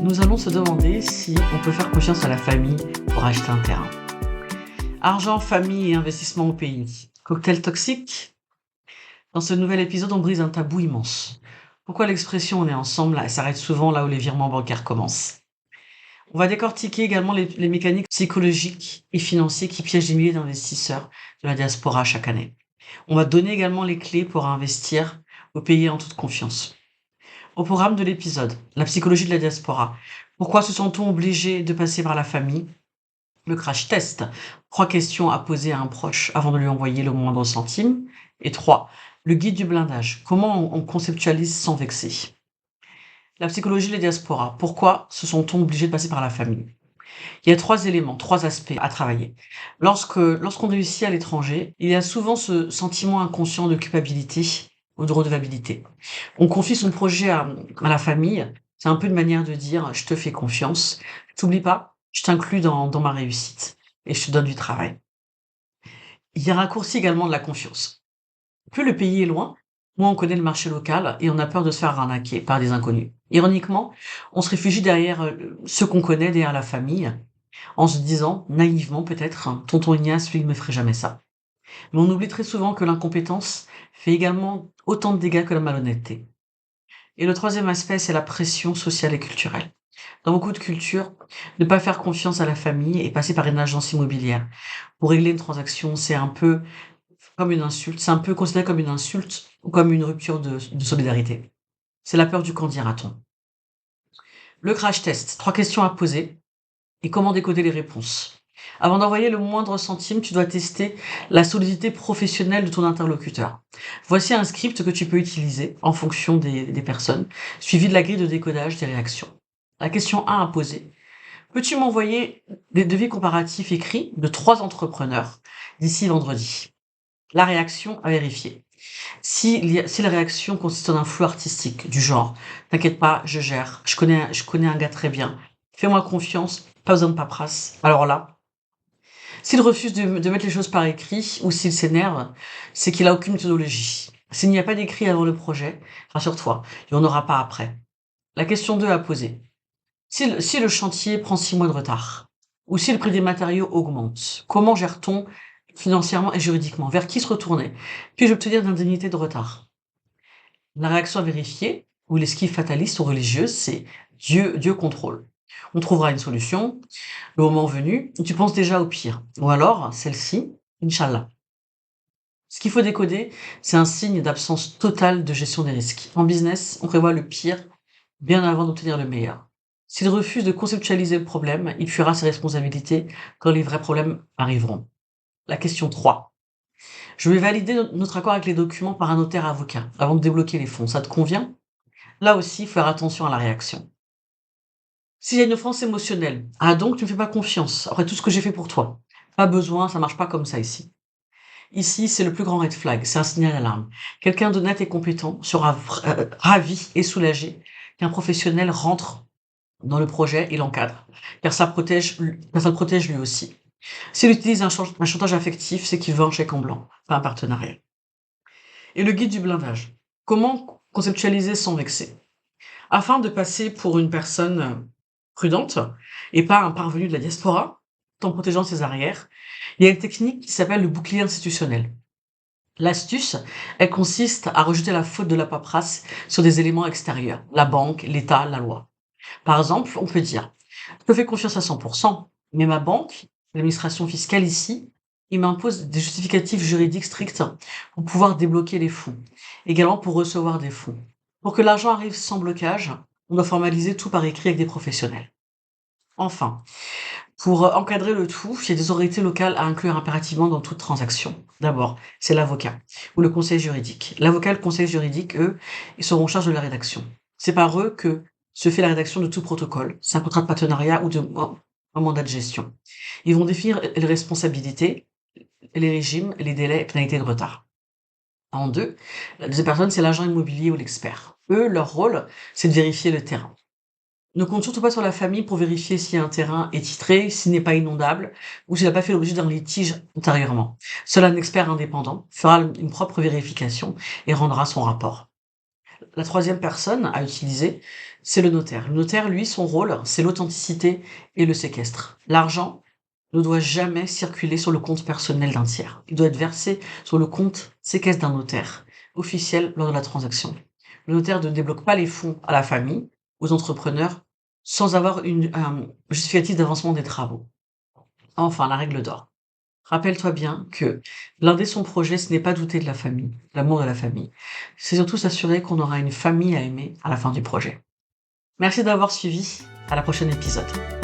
Nous allons se demander si on peut faire confiance à la famille pour acheter un terrain. Argent, famille et investissement au pays. Cocktail toxique? Dans ce nouvel épisode, on brise un tabou immense. Pourquoi l'expression "on est ensemble" s'arrête souvent là où les virements bancaires commencent? On va décortiquer également les mécaniques psychologiques et financiers qui piègent des milliers d'investisseurs de la diaspora chaque année. On va donner également les clés pour investir au pays en toute confiance. Au programme de l'épisode, la psychologie de la diaspora. Pourquoi se sent-on obligé de passer par la famille? Le crash test. 3 questions à poser à un proche avant de lui envoyer le moindre centime. Et 3, le guide du blindage. Comment on conceptualise sans vexer? La psychologie de la diaspora. Pourquoi se sent-on obligé de passer par la famille? Il y a 3 éléments, 3 aspects à travailler. Lorsqu'on réussit à l'étranger, il y a souvent ce sentiment inconscient de culpabilité ou de redevabilité. On confie son projet à la famille, c'est un peu une manière de dire: «Je te fais confiance, t'oublie pas, je t'inclus dans ma réussite et je te donne du travail». Il y a un raccourci également de la confiance. Plus le pays est loin, moins on connaît le marché local et on a peur de se faire arnaquer par des inconnus. Ironiquement, on se réfugie derrière, ceux qu'on connaît, derrière la famille, en se disant, naïvement peut-être: «Tonton Ignace, lui, il me ferait jamais ça». Mais on oublie très souvent que l'incompétence fait également autant de dégâts que la malhonnêteté. Et le troisième aspect, c'est la pression sociale et culturelle. Dans beaucoup de cultures, ne pas faire confiance à la famille et passer par une agence immobilière pour régler une transaction, c'est un peu comme une insulte. C'est un peu considéré comme une insulte ou comme une rupture de solidarité. C'est la peur du «qu'en dira-t-on». Le crash test, 3 questions à poser et comment décoder les réponses. Avant d'envoyer le moindre centime, tu dois tester la solidité professionnelle de ton interlocuteur. Voici un script que tu peux utiliser en fonction des personnes, suivi de la grille de décodage des réactions. La question 1 à poser. Peux-tu m'envoyer des devis comparatifs écrits de 3 entrepreneurs d'ici vendredi? La réaction à vérifier. Si la réaction consiste en un flou artistique, du genre: «T'inquiète pas, je gère, je connais un gars très bien, fais-moi confiance, pas besoin de paperasse», alors là, s'il refuse de mettre les choses par écrit ou s'il s'énerve, c'est qu'il a aucune méthodologie. S'il n'y a pas d'écrit avant le projet, rassure-toi, il y en aura pas après. La question 2 à poser. Si le chantier prend 6 mois de retard ou si le prix des matériaux augmente, comment gère-t-on financièrement et juridiquement? Vers qui se retourner? Puis-je obtenir d'indemnités de retard? La réaction à vérifier ou l'esquive fataliste ou religieuse, c'est Dieu contrôle. On trouvera une solution, le moment venu, tu penses déjà au pire. Ou alors, celle-ci, Inch'Allah. Ce qu'il faut décoder, c'est un signe d'absence totale de gestion des risques. En business, on prévoit le pire bien avant d'obtenir le meilleur. S'il refuse de conceptualiser le problème, il fuira ses responsabilités quand les vrais problèmes arriveront. La question 3. Je vais valider notre accord avec les documents par un notaire avocat avant de débloquer les fonds. Ça te convient? Là aussi, faire attention à la réaction. S'il y a une offense émotionnelle, ah donc tu me fais pas confiance après tout ce que j'ai fait pour toi. Pas besoin, ça marche pas comme ça ici. Ici, c'est le plus grand red flag, c'est un signal d'alarme. Quelqu'un d'honnête et compétent sera ravi et soulagé qu'un professionnel rentre dans le projet et l'encadre, car ça le protège lui aussi. S'il utilise un chantage affectif, c'est qu'il veut un chèque en blanc, pas un partenariat. Et le guide du blindage. Comment conceptualiser sans vexer? Afin de passer pour une personne prudente et pas un parvenu de la diaspora, tout en protégeant ses arrières, il y a une technique qui s'appelle le bouclier institutionnel. L'astuce, elle consiste à rejeter la faute de la paperasse sur des éléments extérieurs, la banque, l'État, la loi. Par exemple, on peut dire: «Je te fais confiance à 100%, mais ma banque, l'administration fiscale ici, il m'impose des justificatifs juridiques stricts pour pouvoir débloquer les fonds, également pour recevoir des fonds. Pour que l'argent arrive sans blocage, on doit formaliser tout par écrit avec des professionnels». Enfin, pour, encadrer le tout, il y a des autorités locales à inclure impérativement dans toute transaction. D'abord, c'est l'avocat ou le conseil juridique. L'avocat et le conseil juridique, eux, ils seront en charge de la rédaction. C'est par eux que se fait la rédaction de tout protocole. C'est un contrat de partenariat ou un mandat de gestion. Ils vont définir les responsabilités, les régimes, les délais et pénalités de retard. En 2, la deuxième personne, c'est l'agent immobilier ou l'expert. Eux, leur rôle, c'est de vérifier le terrain. Ne compte surtout pas sur la famille pour vérifier si un terrain est titré, s'il n'est pas inondable ou s'il n'a pas fait l'objet d'un litige antérieurement. Seul un expert indépendant fera une propre vérification et rendra son rapport. La troisième personne à utiliser, c'est le notaire. Le notaire, lui, son rôle, c'est l'authenticité et le séquestre. L'argent ne doit jamais circuler sur le compte personnel d'un tiers. Il doit être versé sur le compte séquestre d'un notaire, officiel lors de la transaction. Le notaire ne débloque pas les fonds à la famille, aux entrepreneurs, sans avoir un justificatif d'avancement des travaux. Enfin, la règle d'or. Rappelle-toi bien que blinder son projet, ce n'est pas douter de la famille, l'amour de la famille. C'est surtout s'assurer qu'on aura une famille à aimer à la fin du projet. Merci d'avoir suivi. À la prochaine épisode.